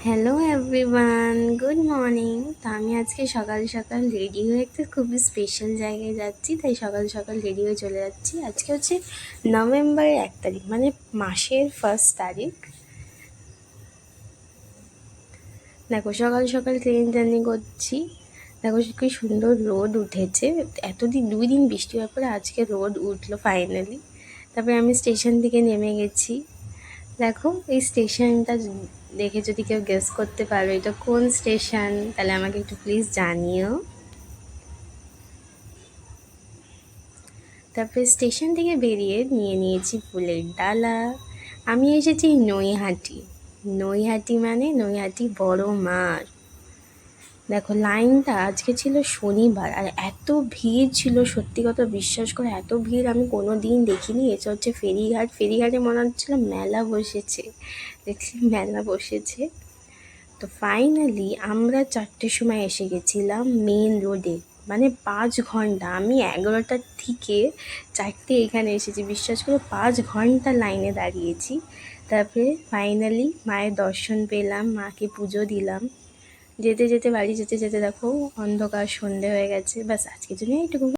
Hello everyone, good morning. তো আমি আজকে সকাল সকাল রেডি হয়ে একটা খুবই স্পেশাল জায়গায় যাচ্ছি, তাই সকাল সকাল রেডি হয়ে চলে যাচ্ছি। আজকে হচ্ছে নভেম্বরের 1 তারিখ, মানে মাসের ফার্স্ট তারিখ। দেখো সকাল সকাল ট্রেন জার্নি করছি। দেখো কি সুন্দর রোদ উঠেছে। এতদিন 2 দিন বৃষ্টি হওয়ার পরে আজকে রোদ উঠলো ফাইনালি। তারপরে আমি স্টেশন থেকে নেমে গেছি। দেখো এই স্টেশনটা দেখে যদি কেউ গেস করতে পারো এটা কোন স্টেশন, তাহলে আমাকে একটু প্লিজ জানিও। তারপরে স্টেশন থেকে বেরিয়ে নিয়ে নিয়েছি ফুলের ডালা। আমি এসেছি নৈহাটি। নৈহাটি মানে নৈহাটি বড় মাঠ। দেখো লাইনটা আজকে ছিল শনিবার, আর এত ভিড় ছিল, সত্যি কথা বিশ্বাস করে এত ভিড় আমি কোনো দিন দেখিনি। এটা হচ্ছে ফেরিঘাট। ফেরিঘাটে মনে হচ্ছিল মেলা বসেছে, দেখছি মেলা বসেছে। তো ফাইনালি আমরা 4টের সময় এসে গেছিলাম মেন রোডে, মানে 5 ঘন্টা। আমি 11টার থেকে 4টে এখানে এসেছি, বিশ্বাস করে 5 ঘন্টা লাইনে দাঁড়িয়েছি। তারপরে ফাইনালি মায়ের দর্শন পেলাম, মাকে পুজো দিলাম। যেতে যেতে বাড়ি যেতে যেতে দেখো অন্ধকার সন্ধে হয়ে গেছে। ব্যাস আজকের জন্য এইটুকু।